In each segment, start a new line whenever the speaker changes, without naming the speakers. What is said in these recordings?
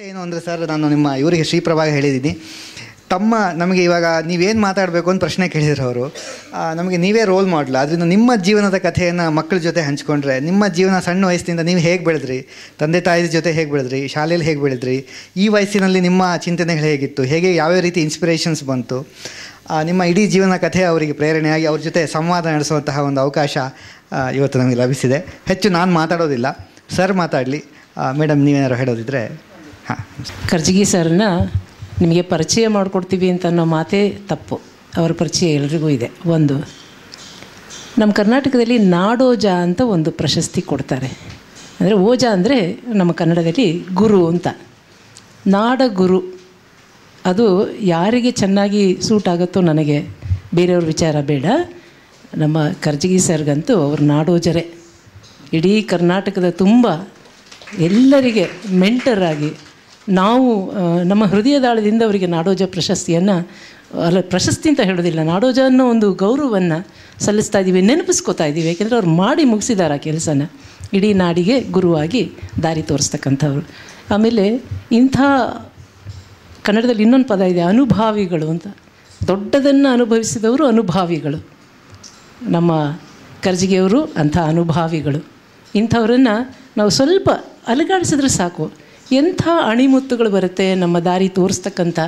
ಏನು ಅಂದರೆ ಸರ್, ನಾನು ನಿಮ್ಮ ಇವರಿಗೆ ಶ್ರೀಪ್ರಭಾಗ ಹೇಳಿದ್ದೀನಿ, ನಮಗೆ ಇವಾಗ ನೀವೇನು ಮಾತಾಡಬೇಕು ಅಂತ ಪ್ರಶ್ನೆ ಕೇಳಿದ್ರು ಅವರು. ನಮಗೆ ನೀವೇ ರೋಲ್ ಮಾಡಲ್. ಆದ್ದರಿಂದ ನಿಮ್ಮ ಜೀವನದ ಕಥೆಯನ್ನು ಮಕ್ಕಳ ಜೊತೆ ಹಂಚ್ಕೊಂಡ್ರೆ, ನಿಮ್ಮ ಜೀವನ ಸಣ್ಣ ವಯಸ್ಸಿನಿಂದ ನೀವು ಹೇಗೆ ಬೆಳೆದ್ರಿ, ತಂದೆ ತಾಯಿ ಜೊತೆ ಹೇಗೆ ಬೆಳೆದ್ರಿ, ಶಾಲೆಯಲ್ಲಿ ಹೇಗೆ ಬೆಳೆದ್ರಿ, ಈ ವಯಸ್ಸಿನಲ್ಲಿ ನಿಮ್ಮ ಚಿಂತನೆಗಳು ಹೇಗಿತ್ತು, ಹೇಗೆ ಯಾವ್ಯಾವ ರೀತಿ ಇನ್ಸ್ಪಿರೇಷನ್ಸ್ ಬಂತು, ನಿಮ್ಮ ಇಡೀ ಜೀವನ ಕಥೆ ಅವರಿಗೆ ಪ್ರೇರಣೆಯಾಗಿ ಅವ್ರ ಜೊತೆ ಸಂವಾದ ನಡೆಸುವಂತಹ ಒಂದು ಅವಕಾಶ ಇವತ್ತು ನಮಗೆ ಲಭಿಸಿದೆ. ಹೆಚ್ಚು ನಾನು ಮಾತಾಡೋದಿಲ್ಲ, ಸರ್ ಮಾತಾಡಲಿ. ಮೇಡಮ್, ನೀವೇನಾದ್ರು ಹೇಳೋದಿದ್ರೆ? ಹಾಂ,
ಕರ್ಜಗಿ ಸರ್ನ ನಿಮಗೆ ಪರಿಚಯ ಮಾಡಿಕೊಡ್ತೀವಿ ಅಂತ ಅನ್ನೋ ಮಾತೇ ತಪ್ಪು. ಅವರ ಪರಿಚಯ ಎಲ್ರಿಗೂ ಇದೆ. ಒಂದು, ನಮ್ಮ ಕರ್ನಾಟಕದಲ್ಲಿ ನಾಡೋಜ ಅಂತ ಒಂದು ಪ್ರಶಸ್ತಿ ಕೊಡ್ತಾರೆ. ಅಂದರೆ ಓಜ ಅಂದರೆ ನಮ್ಮ ಕನ್ನಡದಲ್ಲಿ ಗುರು ಅಂತ. ನಾಡಗುರು ಅದು ಯಾರಿಗೆ ಚೆನ್ನಾಗಿ ಸೂಟ್ ಆಗುತ್ತೋ, ನನಗೆ ಬೇರೆಯವ್ರ ವಿಚಾರ ಬೇಡ. ನಮ್ಮ ಕರ್ಜಗಿ ಸರ್ಗಂತೂ ಅವ್ರ ನಾಡೋಜರೇ. ಇಡೀ ಕರ್ನಾಟಕದ ತುಂಬ ಎಲ್ಲರಿಗೆ ಮೆಂಟರ್ ಆಗಿ ನಾವು ನಮ್ಮ ಹೃದಯದಾಳದಿಂದ ಅವರಿಗೆ ನಾಡೋಜ ಪ್ರಶಸ್ತಿಯನ್ನು, ಅಲ್ಲ ಪ್ರಶಸ್ತಿ ಅಂತ ಹೇಳೋದಿಲ್ಲ, ನಾಡೋಜ ಅನ್ನೋ ಒಂದು ಗೌರವವನ್ನು ಸಲ್ಲಿಸ್ತಾ ಇದ್ದೀವಿ, ನೆನಪಿಸ್ಕೋತಾ ಇದ್ದೀವಿ. ಯಾಕೆಂದರೆ ಅವ್ರು ಮಾಡಿ ಮುಗಿಸಿದ್ದಾರೆ ಆ ಕೆಲಸನ. ಇಡೀ ನಾಡಿಗೆ ಗುರುವಾಗಿ ದಾರಿ ತೋರಿಸ್ತಕ್ಕಂಥವ್ರು. ಆಮೇಲೆ ಇಂಥ ಕನ್ನಡದಲ್ಲಿ ಇನ್ನೊಂದು ಪದ ಇದೆ, ಅನುಭಾವಿಗಳು ಅಂತ. ದೊಡ್ಡದನ್ನು ಅನುಭವಿಸಿದವರು ಅನುಭಾವಿಗಳು. ನಮ್ಮ ಕರ್ಜಿಗೆಯವರು ಅಂಥ ಅನುಭಾವಿಗಳು. ಇಂಥವ್ರನ್ನು ನಾವು ಸ್ವಲ್ಪ ಅಲುಗಾಡಿಸಿದ್ರೆ ಸಾಕು, ಎಂಥ ಅಣಿಮುತ್ತುಗಳು ಬರುತ್ತೆ ನಮ್ಮ ದಾರಿ ತೋರಿಸ್ತಕ್ಕಂಥ.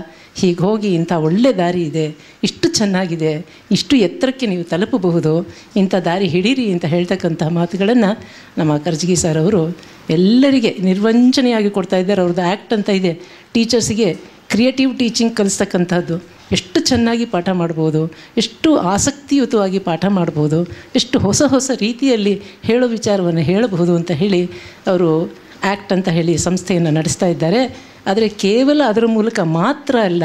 ಹೀಗೆ ಹೋಗಿ ಇಂಥ ಒಳ್ಳೆ ದಾರಿ ಇದೆ, ಇಷ್ಟು ಚೆನ್ನಾಗಿದೆ, ಇಷ್ಟು ಎತ್ತರಕ್ಕೆ ನೀವು ತಲುಪಬಹುದು, ಇಂಥ ದಾರಿ ಹಿಡೀರಿ ಅಂತ ಹೇಳ್ತಕ್ಕಂಥ ಮಾತುಗಳನ್ನು ನಮ್ಮ ಕರ್ಜಗಿ ಸರ್ ಅವರು ಎಲ್ಲರಿಗೆ ನಿರ್ವಂಚನೆಯಾಗಿ ಕೊಡ್ತಾ ಇದ್ದಾರೆ. ಅವ್ರದ್ದು ಆ್ಯಕ್ಟ್ ಅಂತ ಇದೆ, ಟೀಚರ್ಸಿಗೆ ಕ್ರಿಯೇಟಿವ್ ಟೀಚಿಂಗ್ ಕಲಿಸ್ತಕ್ಕಂಥದ್ದು. ಎಷ್ಟು ಚೆನ್ನಾಗಿ ಪಾಠ ಮಾಡ್ಬೋದು, ಎಷ್ಟು ಆಸಕ್ತಿಯುತವಾಗಿ ಪಾಠ ಮಾಡ್ಬೋದು, ಎಷ್ಟು ಹೊಸ ಹೊಸ ರೀತಿಯಲ್ಲಿ ಹೇಳೋ ವಿಚಾರವನ್ನು ಹೇಳಬಹುದು ಅಂತ ಹೇಳಿ ಅವರು ಆ್ಯಕ್ಟ್ ಅಂತ ಹೇಳಿ ಸಂಸ್ಥೆಯನ್ನು ನಡೆಸ್ತಾ ಇದ್ದಾರೆ. ಆದರೆ ಕೇವಲ ಅದರ ಮೂಲಕ ಮಾತ್ರ ಅಲ್ಲ,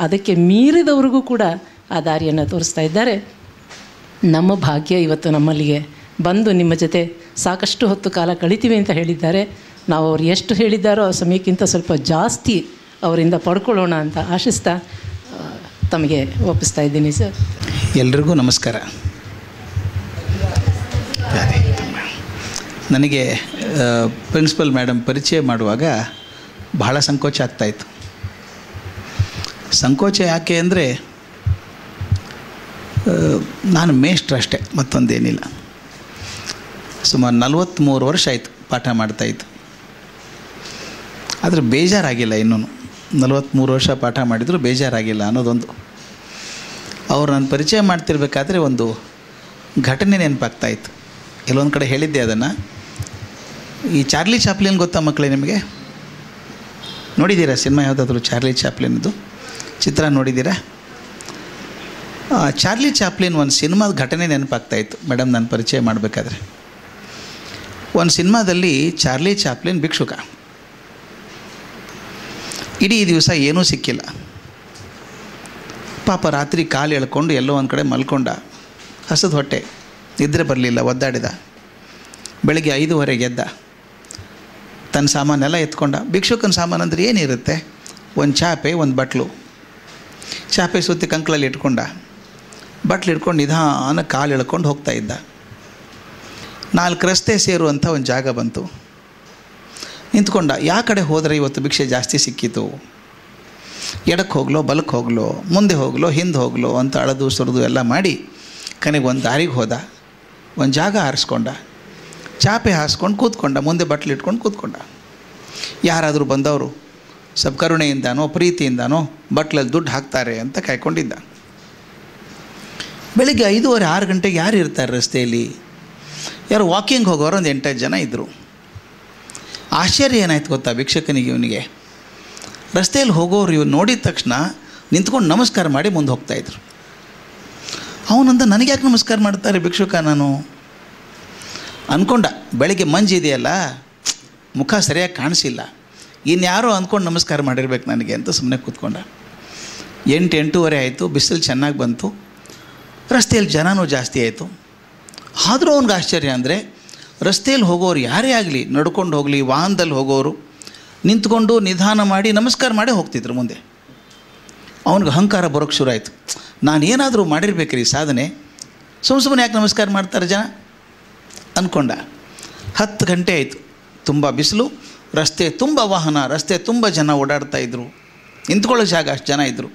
ಅದಕ್ಕೆ ಮೀರಿದವ್ರಿಗೂ ಕೂಡ ಆ ದಾರಿಯನ್ನು ತೋರಿಸ್ತಾ ಇದ್ದಾರೆ. ನಮ್ಮ ಭಾಗ್ಯ ಇವತ್ತು ನಮ್ಮಲ್ಲಿಗೆ ಬಂದು ನಿಮ್ಮ ಜೊತೆ ಸಾಕಷ್ಟು ಹೊತ್ತು ಕಾಲ ಕಳಿತೀವಿ ಅಂತ ಹೇಳಿದ್ದಾರೆ. ನಾವು ಅವ್ರು ಎಷ್ಟು ಹೇಳಿದ್ದಾರೋ ಆ ಸಮಯಕ್ಕಿಂತ ಸ್ವಲ್ಪ ಜಾಸ್ತಿ ಅವರಿಂದ ಪಡ್ಕೊಳ್ಳೋಣ ಅಂತ ಆಶಿಸ್ತಾ ತಮಗೆ ಒಪ್ಪಿಸ್ತಾ ಇದ್ದೀನಿ ಸರ್.
ಎಲ್ರಿಗೂ ನಮಸ್ಕಾರ. ನನಗೆ ಪ್ರಿನ್ಸಿಪಲ್ ಮೇಡಮ್ ಪರಿಚಯ ಮಾಡುವಾಗ ಬಹಳ ಸಂಕೋಚ ಆಗ್ತಾಯಿತ್ತು. ಸಂಕೋಚ ಯಾಕೆ ಅಂದರೆ, ನಾನು ಮೇಷ್ಟ್ರು ಅಷ್ಟೇ, ಮತ್ತೊಂದೇನಿಲ್ಲ. ಸುಮಾರು 43 ವರ್ಷ ಆಯಿತು ಪಾಠ ಮಾಡ್ತಾಯಿತ್ತು. ಆದರೆ ಬೇಜಾರಾಗಿಲ್ಲ, ಇನ್ನೂ 43 ವರ್ಷ ಪಾಠ ಮಾಡಿದರೂ ಬೇಜಾರಾಗಿಲ್ಲ ಅನ್ನೋದೊಂದು. ಅವ್ರು ನಾನು ಪರಿಚಯ ಮಾಡ್ತಿರ್ಬೇಕಾದ್ರೆ ಒಂದು ಘಟನೆ ನೆನಪಾಗ್ತಾಯಿತ್ತು. ಎಲ್ಲೊಂದು ಕಡೆ ಹೇಳಿದ್ದೆ ಅದನ್ನು. ಈ ಚಾರ್ಲಿ ಚಾಪ್ಲಿನ್ ಗೊತ್ತಾ ಮಕ್ಕಳೇ ನಿಮಗೆ? ನೋಡಿದ್ದೀರಾ ಸಿನಿಮಾ ಯಾವುದಾದ್ರೂ? ಚಾರ್ಲಿ ಚಾಪ್ಲಿನ್ದು ಚಿತ್ರ ನೋಡಿದ್ದೀರಾ? ಚಾರ್ಲಿ ಚಾಪ್ಲಿನ್ ಒಂದು ಸಿನಿಮಾದ ಘಟನೆ ನೆನಪಾಗ್ತಾಯಿತ್ತು ಮೇಡಮ್ ನಾನು ಪರಿಚಯ ಮಾಡಬೇಕಾದ್ರೆ. ಒಂದು ಸಿನಿಮಾದಲ್ಲಿ ಚಾರ್ಲಿ ಚಾಪ್ಲಿನ್ ಭಿಕ್ಷುಕ. ಇಡೀ ದಿವಸ ಏನೂ ಸಿಕ್ಕಿಲ್ಲ. ಪಾಪ ರಾತ್ರಿ ಕಾಲು ಎಳ್ಕೊಂಡು ಎಲ್ಲೋ ಒಂದು ಕಡೆ ಮಲ್ಕೊಂಡ. ಹಸದ ಹೊಟ್ಟೆ, ನಿದ್ರೆ ಬರಲಿಲ್ಲ, ಒದ್ದಾಡಿದ. ಬೆಳಗ್ಗೆ 5:15 ಎದ್ದ. ತನ್ನ ಸಾಮಾನೆಲ್ಲ ಎತ್ಕೊಂಡ. ಭಿಕ್ಷುಕನ ಸಾಮಾನು ಅಂದರೆ ಏನಿರುತ್ತೆ? ಒಂದು ಚಾಪೆ, ಒಂದು ಬಟ್ಲು. ಚಾಪೆ ಸುತ್ತಿ ಕಂಕಳಲ್ಲಿ ಇಟ್ಕೊಂಡ. ಬಟ್ಲು ಇಟ್ಕೊಂಡು ನಿಧಾನ ಕಾಲು ಎಳ್ಕೊಂಡು ಹೋಗ್ತಾ ಇದ್ದ. 4 ರಸ್ತೆ ಸೇರುವಂಥ ಒಂದು ಜಾಗ ಬಂತು. ನಿಂತ್ಕೊಂಡ. ಯಾವ ಕಡೆ ಹೋದರೆ ಇವತ್ತು ಭಿಕ್ಷೆ ಜಾಸ್ತಿ ಸಿಕ್ಕಿತು? ಎಡಕ್ಕೆ ಹೋಗ್ಲೋ, ಬಲಕ್ಕೆ ಹೋಗ್ಲೋ, ಮುಂದೆ ಹೋಗ್ಲೋ, ಹಿಂದೆ ಹೋಗ್ಲೋ ಅಂತ ಅಳದು ಸುರಿದು ಎಲ್ಲ ಮಾಡಿ ಕೊನೆಗೆ ಒಂದು ದಾರಿಗೆ ಹೋದ. ಒಂದು ಜಾಗ ಆರಿಸ್ಕೊಂಡ. ಚಾಪೆ ಹಾಸ್ಕೊಂಡು ಕೂತ್ಕೊಂಡ. ಮುಂದೆ ಬಟ್ಲು ಇಟ್ಕೊಂಡು ಕೂತ್ಕೊಂಡ. ಯಾರಾದರೂ ಬಂದವರು ಸ್ವಲ್ಪ ಕರುಣೆಯಿಂದಾನೋ ಪ್ರೀತಿಯಿಂದಾನೋ ಬಟ್ಲಲ್ಲಿ ದುಡ್ಡು ಹಾಕ್ತಾರೆ ಅಂತ ಕಾಯ್ಕೊಂಡಿದ್ದ. ಬೆಳಿಗ್ಗೆ 5:30, 6 ಗಂಟೆಗೆ ಯಾರು ಇರ್ತಾರೆ ರಸ್ತೆಯಲ್ಲಿ? ಯಾರು ವಾಕಿಂಗ್ ಹೋಗೋರು ಒಂದು 8-10 ಜನ ಇದ್ದರು. ಆಶ್ಚರ್ಯ ಏನಾಯ್ತು ಗೊತ್ತಾ ಭಿಕ್ಷಕನಿಗೆ? ಇವನಿಗೆ ರಸ್ತೆಯಲ್ಲಿ ಹೋಗೋರು ಇವ್ರು ನೋಡಿದ ತಕ್ಷಣ ನಿಂತ್ಕೊಂಡು ನಮಸ್ಕಾರ ಮಾಡಿ ಮುಂದೆ ಹೋಗ್ತಾಯಿದ್ರು. ಅವನಂದ ನನಗೆ ಯಾಕೆ ನಮಸ್ಕಾರ ಮಾಡ್ತಾರೆ ಭಿಕ್ಷುಕ ನಾನು ಅಂದ್ಕೊಂಡ. ಬೆಳಗ್ಗೆ ಮಂಜಿದೆಯಲ್ಲ, ಮುಖ ಸರಿಯಾಗಿ ಕಾಣಿಸಿಲ್ಲ, ಇನ್ಯಾರೋ ಅಂದ್ಕೊಂಡು ನಮಸ್ಕಾರ ಮಾಡಿರ್ಬೇಕು ನನಗೆ ಅಂತ ಸುಮ್ಮನೆ ಕೂತ್ಕೊಂಡ. 8-8:30 ಆಯಿತು. ಬಿಸಿಲು ಚೆನ್ನಾಗಿ ಬಂತು. ರಸ್ತೆಯಲ್ಲಿ ಜನನೂ ಜಾಸ್ತಿ ಆಯಿತು. ಆದರೂ ಅವ್ನಿಗೆ ಆಶ್ಚರ್ಯ ಅಂದರೆ, ರಸ್ತೆಯಲ್ಲಿ ಹೋಗೋರು ಯಾರೇ ಆಗಲಿ, ನಡ್ಕೊಂಡು ಹೋಗಲಿ, ವಾಹನದಲ್ಲಿ ಹೋಗೋರು ನಿಂತ್ಕೊಂಡು ನಿಧಾನ ಮಾಡಿ ನಮಸ್ಕಾರ ಮಾಡೇ ಹೋಗ್ತಿದ್ರು ಮುಂದೆ. ಅವನಿಗೆ ಅಹಂಕಾರ ಬರೋಕ್ಕೆ ಶುರು ಆಯಿತು. ನಾನೇನಾದರೂ ಮಾಡಿರ್ಬೇಕ್ರಿ ಸಾಧನೆ, ಸುಮ್ಮನೆ ಯಾಕೆ ನಮಸ್ಕಾರ ಮಾಡ್ತಾರೆ ಜನ ಅಂದ್ಕೊಂಡ. 10 ಗಂಟೆ ಆಯಿತು. ತುಂಬ ಬಿಸಿಲು. ರಸ್ತೆ ತುಂಬ ವಾಹನ, ರಸ್ತೆ ತುಂಬ ಜನ ಓಡಾಡ್ತಾಯಿದ್ರು, ನಿಂತ್ಕೊಳ್ಳೋ ಜಾಗ ಅಷ್ಟು ಜನ ಇದ್ದರು.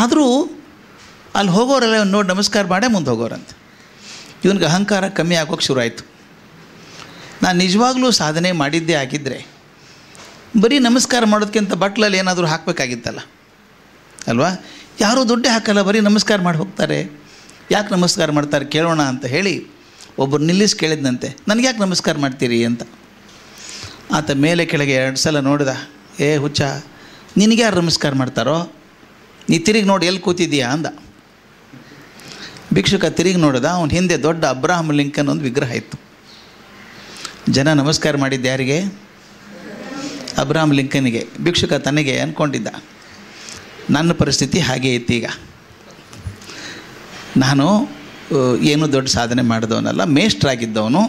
ಆದರೂ ಅಲ್ಲಿ ಹೋಗೋರೆಲ್ಲ ನೋಡಿ ನಮಸ್ಕಾರ ಮಾಡೇ ಮುಂದೆ ಹೋಗೋರಂತೆ. ಇವನಿಗೆ ಅಹಂಕಾರ ಕಮ್ಮಿ ಆಗೋಕ್ಕೆ ಶುರು ಆಯಿತು. ನಾನು ನಿಜವಾಗ್ಲೂ ಸಾಧನೆ ಮಾಡಿದ್ದೇ ಆಗಿದ್ದರೆ ಬರೀ ನಮಸ್ಕಾರ ಮಾಡೋದಕ್ಕಿಂತ ಬಟ್ಲಲ್ಲಿ ಏನಾದರೂ ಹಾಕಬೇಕಾಗಿತ್ತಲ್ಲ ಅಲ್ವಾ? ಯಾರೂ ದುಡ್ಡೇ ಹಾಕಲ್ಲ, ಬರೀ ನಮಸ್ಕಾರ ಮಾಡಿ ಹೋಗ್ತಾರೆ. ಯಾಕೆ ನಮಸ್ಕಾರ ಮಾಡ್ತಾರೆ ಕೇಳೋಣ ಅಂತ ಹೇಳಿ ಒಬ್ಬರು ನಿಲ್ಲಿಸಿ ಕೇಳಿದ್ನಂತೆ, ನನಗೆ ಯಾಕೆ ನಮಸ್ಕಾರ ಮಾಡ್ತೀರಿ ಅಂತ. ಆತ ಮೇಲೆ ಕೆಳಗೆ 2 ಸಲ ನೋಡಿದ. ಹುಚ್ಚ, ನಿನಗೆ ಯಾರು ನಮಸ್ಕಾರ ಮಾಡ್ತಾರೋ? ನೀ ತಿರುಗಿ ನೋಡಿ ಎಲ್ಲಿ ಕೂತಿದ್ದೀಯಾ ಅಂದ. ಭಿಕ್ಷುಕ ತಿರುಗಿ ನೋಡಿದ. ಅವನ ಹಿಂದೆ ದೊಡ್ಡ ಅಬ್ರಹಾಂ ಲಿಂಕನ್ ಒಂದು ವಿಗ್ರಹ ಇತ್ತು. ಜನ ನಮಸ್ಕಾರ ಮಾಡಿದ್ದೆ ಯಾರಿಗೆ? ಅಬ್ರಹಾಂ ಲಿಂಕನ್ಗೆ. ಭಿಕ್ಷುಕ ತನಗೆ ಅಂದ್ಕೊಂಡಿದ್ದ, ನನ್ನ ಪರಿಸ್ಥಿತಿ ಹಾಗೇ ಇತ್ತು. ಈಗ ನಾನು ಏನೂ ದೊಡ್ಡ ಸಾಧನೆ ಮಾಡಿದವನಲ್ಲ, ಮೇಷ್ಟ್ರಾಗಿದ್ದವನು.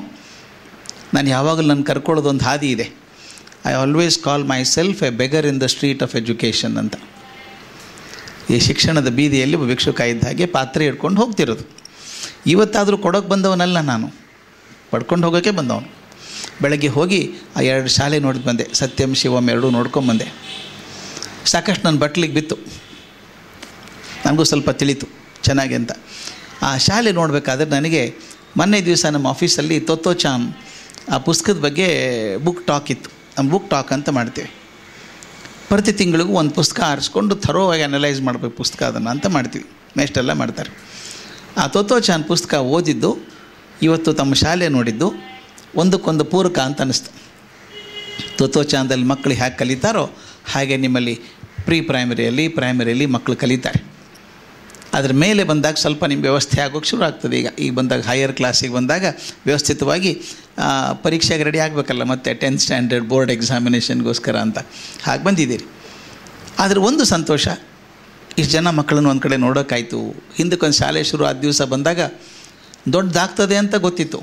ನಾನು ಯಾವಾಗಲೂ ನನ್ನ ಕರ್ಕೊಳ್ಳೋದೊಂದು ಹಾದಿ ಇದೆ. I always call my self A beggar in the street of education ಅಂತ. ಈ ಶಿಕ್ಷಣದ ಬೀದಿಯಲ್ಲಿ ಭಿಕ್ಷುಕ ಇದ್ದ ಹಾಗೆ ಪಾತ್ರೆ ಹಿಡ್ಕೊಂಡು ಹೋಗ್ತಿರೋದು. ಇವತ್ತಾದರೂ ಕೊಡೋಕ್ಕೆ ಬಂದವನಲ್ಲ ನಾನು, ಪಡ್ಕೊಂಡು ಹೋಗೋಕ್ಕೆ ಬಂದವನು. ಬೆಳಗ್ಗೆ ಹೋಗಿ ಆ 2 ಶಾಲೆ ನೋಡಿದ್ದು ಬಂದೆ, ಸತ್ಯಂ ಶಿವಂ 2 ನೋಡ್ಕೊಂಬಂದೆ. ಸಾಕಷ್ಟು ನನ್ನ ಬಟ್ಲಿಗೆ ಬಿತ್ತು, ನನಗೂ ಸ್ವಲ್ಪ ತಿಳಿತು ಚೆನ್ನಾಗಿ ಅಂತ. ಆ ಶಾಲೆ ನೋಡಬೇಕಾದ್ರೆ ನನಗೆ ಮೊನ್ನೆ ದಿವಸ ನಮ್ಮ ಆಫೀಸಲ್ಲಿ ತೊತ್ತೋಚಾನ್ ಆ ಪುಸ್ತಕದ ಬಗ್ಗೆ ಬುಕ್ ಟಾಕ್ ಇತ್ತು. ನಮ್ಮ ಬುಕ್ ಟಾಕ್ ಅಂತ ಮಾಡ್ತೀವಿ. ಪ್ರತಿ ತಿಂಗಳಿಗೂ ಒಂದು ಪುಸ್ತಕ ಆರಿಸ್ಕೊಂಡು ಥರೋವಾಗಿ ಅನಲೈಸ್ ಮಾಡಬೇಕು ಪುಸ್ತಕ ಅದನ್ನು ಅಂತ ಮಾಡ್ತೀವಿ. ಮೇಷ್ಟೆಲ್ಲ ಮಾಡ್ತಾರೆ. ಆ ತೊತ್ತೋಚಾನ್ ಪುಸ್ತಕ ಓದಿದ್ದು, ಇವತ್ತು ತಮ್ಮ ಶಾಲೆ ನೋಡಿದ್ದು ಒಂದಕ್ಕೊಂದು ಪೂರಕ ಅಂತ ಅನ್ನಿಸ್ತು. ತೊತ್ತೋಚಾನ್ದಲ್ಲಿ ಮಕ್ಕಳು ಹೇಗೆ ಕಲಿತಾರೋ ಹಾಗೆ ನಿಮ್ಮಲ್ಲಿ ಪ್ರೈಮರಿಯಲ್ಲಿ ಮಕ್ಕಳು ಕಲಿತಾರೆ. ಅದ್ರ ಮೇಲೆ ಬಂದಾಗ ಸ್ವಲ್ಪ ನಿಮ್ಮ ವ್ಯವಸ್ಥೆ ಆಗೋಕ್ಕೆ ಶುರು ಆಗ್ತದೆ. ಈಗ ಬಂದಾಗ ಹೈಯರ್ ಕ್ಲಾಸಿಗೆ ಬಂದಾಗ ವ್ಯವಸ್ಥಿತವಾಗಿ ಪರೀಕ್ಷೆಗೆ ರೆಡಿ ಆಗಬೇಕಲ್ಲ, ಮತ್ತು 10th ಸ್ಟ್ಯಾಂಡರ್ಡ್ ಬೋರ್ಡ್ ಎಕ್ಸಾಮಿನೇಷನ್ಗೋಸ್ಕರ ಅಂತ ಹಾಗೆ ಬಂದಿದ್ದೀರಿ. ಆದರೆ ಒಂದು ಸಂತೋಷ, ಇಷ್ಟು ಜನ ಮಕ್ಕಳನ್ನು ಒಂದು ಕಡೆ ನೋಡೋಕ್ಕಾಯ್ತು. ಹಿಂದಕ್ಕೊಂದು ಶಾಲೆ ಶುರು ಆದ ದಿವಸ ಬಂದಾಗ ದೊಡ್ಡದಾಗ್ತದೆ ಅಂತ ಗೊತ್ತಿತ್ತು,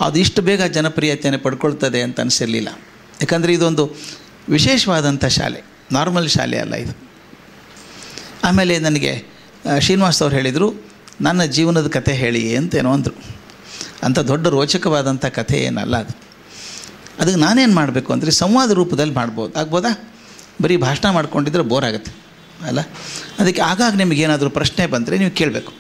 ಅದು ಇಷ್ಟು ಬೇಗ ಜನಪ್ರಿಯತೆಯನ್ನು ಪಡ್ಕೊಳ್ತದೆ ಅಂತ ಅನಿಸಿರಲಿಲ್ಲ. ಯಾಕಂದರೆ ಇದೊಂದು ವಿಶೇಷವಾದಂಥ ಶಾಲೆ, ನಾರ್ಮಲ್ ಶಾಲೆ ಅಲ್ಲ ಇದು. ಆಮೇಲೆ ನನಗೆ ಶ್ರೀನಿವಾಸ್ ಅವ್ರು ಹೇಳಿದರು, ನನ್ನ ಜೀವನದ ಕಥೆ ಹೇಳಿ ಅಂತೇನೋ ಅಂದರು. ಅಂಥ ದೊಡ್ಡ ರೋಚಕವಾದಂಥ ಕಥೆ ಏನಲ್ಲ ಅದು. ಅದಕ್ಕೆ ನಾನೇನು ಮಾಡಬೇಕು ಅಂದರೆ ಸಂವಾದ ರೂಪದಲ್ಲಿ ಆಗ್ಬೋದಾ? ಬರೀ ಭಾಷಣ ಮಾಡ್ಕೊಂಡಿದ್ರೆ ಬೋರ್ ಆಗುತ್ತೆ ಅಲ್ಲ. ಅದಕ್ಕೆ ಆಗಾಗ ನಿಮಗೇನಾದರೂ ಪ್ರಶ್ನೆ ಬಂದರೆ ನೀವು ಕೇಳಬೇಕು,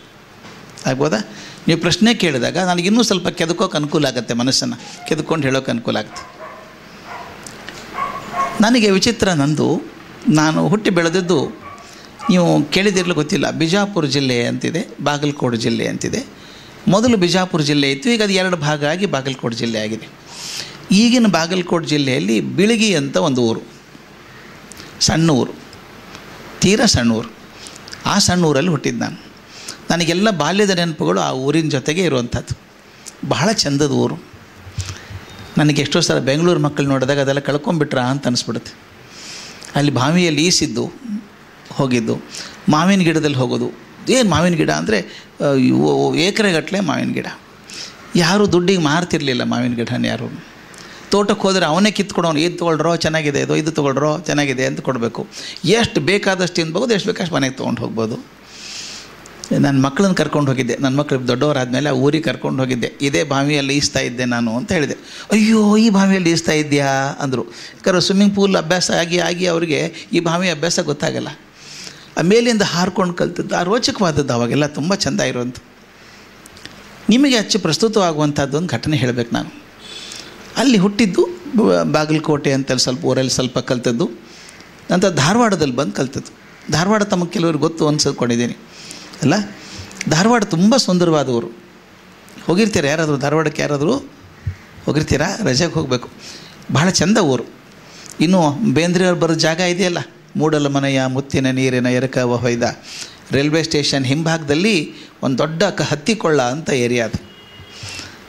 ಆಗ್ಬೋದಾ? ನೀವು ಪ್ರಶ್ನೆ ಕೇಳಿದಾಗ ನನಗಿನ್ನೂ ಸ್ವಲ್ಪ ಕೆದಕೋಕೆ ಅನುಕೂಲ ಆಗುತ್ತೆ, ಮನಸ್ಸನ್ನು ಕೆದ್ಕೊಂಡು ಹೇಳೋಕೆ ಅನುಕೂಲ ಆಗುತ್ತೆ. ನನಗೆ ವಿಚಿತ್ರ ನಂದು, ನಾನು ಹುಟ್ಟಿ ಬೆಳೆದದ್ದು ನೀವು ಕೇಳಿದಿರಲು ಗೊತ್ತಿಲ್ಲ, ಬಿಜಾಪುರ ಜಿಲ್ಲೆ ಅಂತಿದೆ, ಬಾಗಲಕೋಟೆ ಜಿಲ್ಲೆ ಅಂತಿದೆ. ಮೊದಲು ಬಿಜಾಪುರ ಜಿಲ್ಲೆ ಇತ್ತು, ಈಗ ಅದು 2 ಭಾಗ ಆಗಿ ಬಾಗಲಕೋಟೆ ಜಿಲ್ಲೆ ಆಗಿದೆ. ಈಗಿನ ಬಾಗಲಕೋಟೆ ಜಿಲ್ಲೆಯಲ್ಲಿ ಬಿಳಗಿ ಅಂತ ಒಂದು ಊರು, ಸಣ್ಣ ಊರು, ತೀರಾ ಸಣ್ಣ ಊರು. ಆ ಸಣ್ಣ ಊರಲ್ಲಿ ಹುಟ್ಟಿದ್ದು ನಾನು. ನನಗೆಲ್ಲ ಬಾಲ್ಯದ ನೆನಪುಗಳು ಆ ಊರಿನ ಜೊತೆಗೆ ಇರುವಂಥದ್ದು. ಬಹಳ ಚಂದದ ಊರು. ನನಗೆ ಎಷ್ಟೋ ಸಲ ಬೆಂಗಳೂರು ಮಕ್ಕಳು ನೋಡಿದಾಗ ಅದೆಲ್ಲ ಕಳ್ಕೊಂಬಿಟ್ರಾ ಅಂತ ಅನಿಸ್ಬಿಡುತ್ತೆ. ಅಲ್ಲಿ ಬಾವಿಯಲ್ಲಿ ಈಸಿದ್ದು ಹೋಗಿದ್ದು, ಮಾವಿನ ಗಿಡದಲ್ಲಿ ಹೋಗೋದು. ಏನು ಮಾವಿನ ಗಿಡ ಅಂದರೆ ಏಕರೆಗಟ್ಟಲೆ ಮಾವಿನ ಗಿಡ. ಯಾರೂ ದುಡ್ಡಿಗೆ ಮಾರ್ತಿರಲಿಲ್ಲ ಮಾವಿನ ಗಿಡನ. ಯಾರು ತೋಟಕ್ಕೆ ಹೋದರೆ ಅವನೇ ಕಿತ್ಕೊಡೋನು, ಇದು ತೊಗೊಳ್ರೋ ಚೆನ್ನಾಗಿದೆ, ಇದು ತೊಗೊಳ್ರೋ ಚೆನ್ನಾಗಿದೆ ಅಂತ ಕೊಡಬೇಕು. ಎಷ್ಟು ಬೇಕಾದಷ್ಟು ತಿನ್ಬೋದು, ಎಷ್ಟು ಬೇಕಷ್ಟು ಮನೆಗೆ ತೊಗೊಂಡು ಹೋಗ್ಬೋದು. ನನ್ನ ಮಕ್ಕಳನ್ನ ಕರ್ಕೊಂಡು ಹೋಗಿದ್ದೆ, ನನ್ನ ಮಕ್ಕಳು ದೊಡ್ಡವರಾದಮೇಲೆ ಆ ಊರಿಗೆ ಕರ್ಕೊಂಡು ಹೋಗಿದ್ದೆ. ಇದೇ ಬಾವಿಯಲ್ಲಿ ಈಸ್ತಾ ಇದ್ದೆ ನಾನು ಅಂತ ಹೇಳಿದೆ. ಅಯ್ಯೋ, ಈ ಬಾವಿಯಲ್ಲಿ ಈಸ್ತಾ ಇದ್ದೀಯಾ ಅಂದರು. ಯಾಕಂದ್ರೆ ಸ್ವಿಮ್ಮಿಂಗ್ ಪೂಲ್ ಅಭ್ಯಾಸ ಆಗಿ ಅವರಿಗೆ ಈ ಬಾವಿ ಅಭ್ಯಾಸ ಗೊತ್ತಾಗಲ್ಲ. ಆ ಮೇಲಿಂದ ಹಾರ್ಕೊಂಡು ಕಲ್ತದ್ದು, ಆ ರೋಚಕವಾದದ್ದು ಅವಾಗೆಲ್ಲ ತುಂಬ ಚೆಂದ ಇರುವಂಥ. ನಿಮಗೆ ಅಚ್ಚು ಪ್ರಸ್ತುತವಾಗುವಂಥದ್ದು ಒಂದು ಘಟನೆ ಹೇಳಬೇಕು ನಾನು. ಅಲ್ಲಿ ಹುಟ್ಟಿದ್ದು ಬಾಗಲಕೋಟೆ ಅಂತಲ್ಲಿ ಸ್ವಲ್ಪ ಊರಲ್ಲಿ ಸ್ವಲ್ಪ ಕಲ್ತದ್ದು. ನಂತರ ಧಾರವಾಡದಲ್ಲಿ ಬಂದು ಕಲ್ತದ್ದು. ಧಾರವಾಡ ತಮಗೆ ಕೆಲವ್ರಿಗೆ ಗೊತ್ತು ಅನ್ಸ್ಕೊಂಡಿದ್ದೀನಿ ಅಲ್ಲ. ಧಾರವಾಡ ತುಂಬ ಸುಂದರವಾದ ಊರು. ಹೋಗಿರ್ತೀರ ಯಾರಾದರೂ ಧಾರವಾಡಕ್ಕೆ? ಯಾರಾದರೂ ಹೋಗಿರ್ತೀರಾ? ರಜೆಗೆ ಹೋಗಬೇಕು. ಭಾಳ ಚೆಂದ ಊರು. ಇನ್ನೂ ಬೇಂದ್ರೆಯವ್ರು ಬರೋ ಜಾಗ ಇದೆಯಲ್ಲ, ಮೂಡಲ ಮನೆಯ ಮುತ್ತಿನ ನೀರಿನ ಎರಕವ ಹೊಯ್ದ, ರೈಲ್ವೆ ಸ್ಟೇಷನ್ ಹಿಂಭಾಗದಲ್ಲಿ ಒಂದು ದೊಡ್ಡ ಹತ್ತಿಕೊಳ್ಳ ಅಂತ ಏರಿಯಾ ಅದು.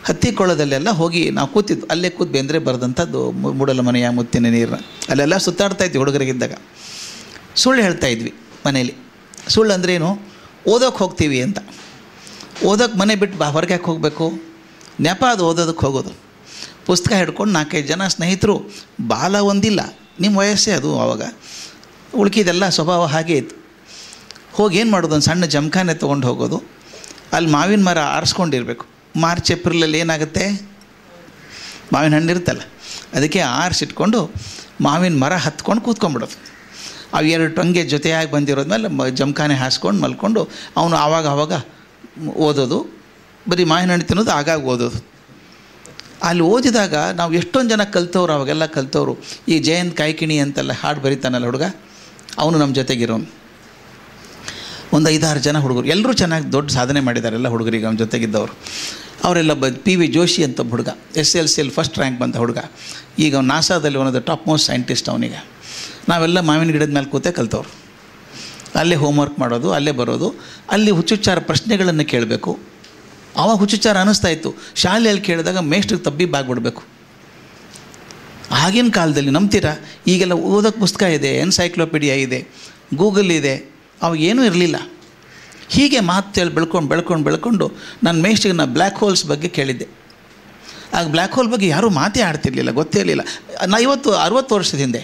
ಹತ್ತಿಕೊಳ್ಳದಲ್ಲೆಲ್ಲ ಹೋಗಿ ನಾವು ಕೂತಿದ್ದು, ಅಲ್ಲೇ ಕೂತು ಬೇಂದ್ರೆ ಬರೆದಂಥದ್ದು ಮೂಡಲ ಮನೆಯ ಮುತ್ತಿನ ನೀರನ್ನ. ಅಲ್ಲೆಲ್ಲ ಸುತ್ತಾಡ್ತಾಯಿದ್ವಿ ಹುಡುಗರಿಗಿದ್ದಾಗ. ಸುಳ್ಳು ಹೇಳ್ತಾಯಿದ್ವಿ ಮನೇಲಿ. ಸುಳ್ಳು ಅಂದ್ರೇನು? ಓದೋಕ್ಕೆ ಹೋಗ್ತೀವಿ ಅಂತ. ಓದೋಕ್ಕೆ ಮನೆ ಬಿಟ್ಟು ಹೊರಗೆ ಯಾಕೆ ಹೋಗಬೇಕು? ನೆಪ ಅದು ಓದೋದಕ್ಕೆ ಹೋಗೋದು. ಪುಸ್ತಕ ಹಿಡ್ಕೊಂಡು 4-5 ಜನ ಸ್ನೇಹಿತರು, ಬಾಲ ಒಂದಿಲ್ಲ, ನಿಮ್ಮ ವಯಸ್ಸೇ ಅದು. ಆವಾಗ ಉಳ್ಕಿದೆಲ್ಲ ಸ್ವಭಾವ ಹಾಗೇ ಇತ್ತು. ಹೋಗಿ ಏನು ಮಾಡೋದು, ಒಂದು ಸಣ್ಣ ಜಮಖಾನೆ ತೊಗೊಂಡು ಹೋಗೋದು. ಅಲ್ಲಿ ಮಾವಿನ ಮರ ಆರಿಸ್ಕೊಂಡಿರ್ಬೇಕು. ಮಾರ್ಚ್ ಏಪ್ರಿಲಲ್ಲಿ ಏನಾಗುತ್ತೆ, ಮಾವಿನ ಹಣ್ಣು ಇರುತ್ತಲ್ಲ, ಅದಕ್ಕೆ ಆರಿಸಿಟ್ಕೊಂಡು ಮಾವಿನ ಮರ ಹತ್ಕೊಂಡು ಕೂತ್ಕೊಂಡ್ಬಿಡೋದು. ಅವು 2 ಟೊಂಗೆ ಜೊತೆಯಾಗಿ ಬಂದಿರೋದ್ಮೇಲೆ ಜಮಖಾನೆ ಹಾಸ್ಕೊಂಡು ಮಲ್ಕೊಂಡು ಅವನು ಆವಾಗ ಓದೋದು, ಬರೀ ಮಾವಿನ ಹಣ್ಣು ತಿನ್ನೋದು, ಆಗಾಗ ಓದೋದು. ಅಲ್ಲಿ ಓದಿದಾಗ ನಾವು ಎಷ್ಟೊಂದು ಜನ ಕಲ್ತವ್ರು, ಅವಾಗೆಲ್ಲ ಕಲ್ತವ್ರು. ಈ ಜಯಂತ್ ಕಾಯ್ಕಿಣಿ ಅಂತೆಲ್ಲ ಹಾಡು ಬರೀತಾನಲ್ಲ ಹುಡುಗ, ಅವನು ನಮ್ಮ ಜೊತೆಗಿರೋನು. ಒಂದು 5-6 ಜನ ಹುಡುಗರು, ಎಲ್ಲರೂ ಚೆನ್ನಾಗಿ ದೊಡ್ಡ ಸಾಧನೆ ಮಾಡಿದ್ದಾರೆ ಎಲ್ಲ ಹುಡುಗರಿಗೆ ಅವನ ಜೊತೆಗಿದ್ದವರು. ಅವರೆಲ್ಲ PV ಜೋಶಿ ಅಂತ ಹುಡುಗ, SLCಯಲ್ಲಿ ಫಸ್ಟ್ ರ್ಯಾಂಕ್ ಬಂದ ಹುಡುಗ. ಈಗ ಅವ್ನು ನಾಸಾದಲ್ಲಿ one of the top most scientist ಅವನಿಗೆ. ನಾವೆಲ್ಲ ಮಾವಿನ ಗಿಡದ ಮೇಲೆ ಕೂತೇ ಕಲ್ತವ್ರು. ಅಲ್ಲೇ ಹೋಮ್ವರ್ಕ್ ಮಾಡೋದು, ಅಲ್ಲೇ ಬರೋದು, ಅಲ್ಲಿ ಹುಚ್ಚುಚ್ಚಾರ ಪ್ರಶ್ನೆಗಳನ್ನು ಕೇಳಬೇಕು. ಆವಾಗ ಹುಚ್ಚುಚ್ಚಾರ ಅನ್ನಿಸ್ತಾ ಇತ್ತು. ಶಾಲೆಯಲ್ಲಿ ಕೇಳಿದಾಗ ಮೇಷ್ಟ್ರಿಗೆ ತಬ್ಬಿಬ್ಬಾಗ್ಬಿಡ್ಬೇಕು. ಆಗಿನ ಕಾಲದಲ್ಲಿ ನಂಬ್ತೀರಾ, ಈಗೆಲ್ಲ ಓದೋಕ್ಕೆ ಪುಸ್ತಕ ಇದೆ, ಎನ್ಸೈಕ್ಲೋಪೀಡಿಯಾ ಇದೆ, ಗೂಗಲ್ ಇದೆ, ಅವಾಗೇನೂ ಇರಲಿಲ್ಲ. ಹೀಗೆ ಮಾತೇಳಿ ಬೆಳ್ಕೊಂಡು ನನ್ನ ಮೇಷ್ಟ್ರಿಗೆ ನಾನು ಬ್ಲ್ಯಾಕ್ ಹೋಲ್ಸ್ ಬಗ್ಗೆ ಕೇಳಿದ್ದೆ. ಆಗ ಬ್ಲ್ಯಾಕ್ ಹೋಲ್ ಬಗ್ಗೆ ಯಾರೂ ಮಾತೇ ಆಡ್ತಿರ್ಲಿಲ್ಲ, ಗೊತ್ತೇ ಇರಲಿಲ್ಲ. ನಾ 60 ವರ್ಷದ ಹಿಂದೆ,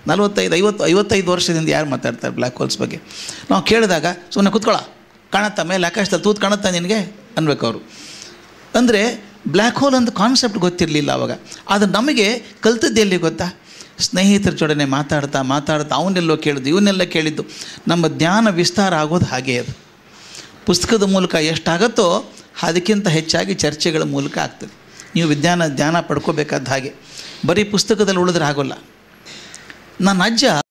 55 ವರ್ಷದಿಂದ ಯಾರು ಮಾತಾಡ್ತಾರೆ ಬ್ಲ್ಯಾಕ್ ಹೋಲ್ಸ್ ಬಗ್ಗೆ? ನಾವು ಕೇಳಿದಾಗ ಸುಮ್ಮನೆ ಕೂತ್ಕೊಳ್ಳೋ, ಕಾಣುತ್ತಾ ಮೇಲೆ ಆಕಾಶದಲ್ಲಿ ತೂತು ಕಾಣುತ್ತಾ ನಿನಗೆ ಅನ್ಬೇಕು ಅವರು. ಅಂದರೆ ಬ್ಲ್ಯಾಕ್ ಹೋಲ್ ಅಂತ ಕಾನ್ಸೆಪ್ಟ್ ಗೊತ್ತಿರಲಿಲ್ಲ ಆವಾಗ. ಆದರೆ ನಮಗೆ ಕಲ್ತದ್ದು ಎಲ್ಲಿ ಗೊತ್ತಾ? ಸ್ನೇಹಿತರ ಜೊಡನೆ ಮಾತಾಡ್ತಾ ಅವನ್ನೆಲ್ಲೋ ಕೇಳಿದ್ದು, ಇವನ್ನೆಲ್ಲ ಕೇಳಿದ್ದು. ನಮ್ಮ ಜ್ಞಾನ ವಿಸ್ತಾರ ಆಗೋದು ಹಾಗೆ. ಅದು ಪುಸ್ತಕದ ಮೂಲಕ ಎಷ್ಟಾಗುತ್ತೋ ಅದಕ್ಕಿಂತ ಹೆಚ್ಚಾಗಿ ಚರ್ಚೆಗಳ ಮೂಲಕ ಆಗ್ತದೆ. ನೀವು ಜ್ಞಾನ ಪಡ್ಕೋಬೇಕಾದ ಹಾಗೆ ಬರೀ ಪುಸ್ತಕದಲ್ಲಿ ಉಳಿದ್ರೆ ಆಗೋಲ್ಲ. ನನ್ನ ಅಜ್ಜ